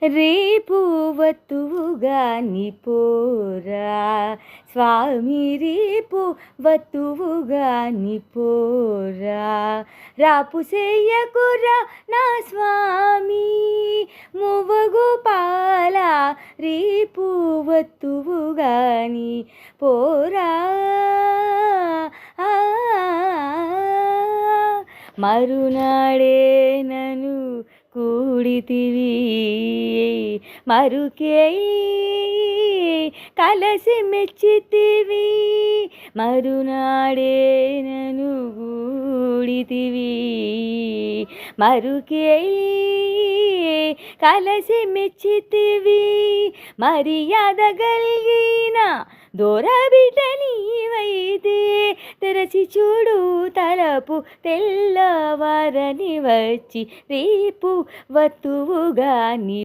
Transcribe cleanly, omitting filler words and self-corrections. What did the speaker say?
రేపు వత్తువుగాని పోరా స్వామి, రేపు వత్తువుగాని పోరా, రాపు చెయ్యకురా నా స్వామి మువ్వగోపాల, రేపు వత్తువుగాని పోరా. మరునాడే నను కూడితివి మరుకేయి కలసి మెచ్చితివి, మరునాడే నను కూడితివి మరుకేయి కలసి మెచ్చితివి, మర్యాద గల్గిన దొరబిడ్డ నీవైతే తెరచి చూడు తలపు తెల్లవారని వచ్చి రేపు వత్తువుగాని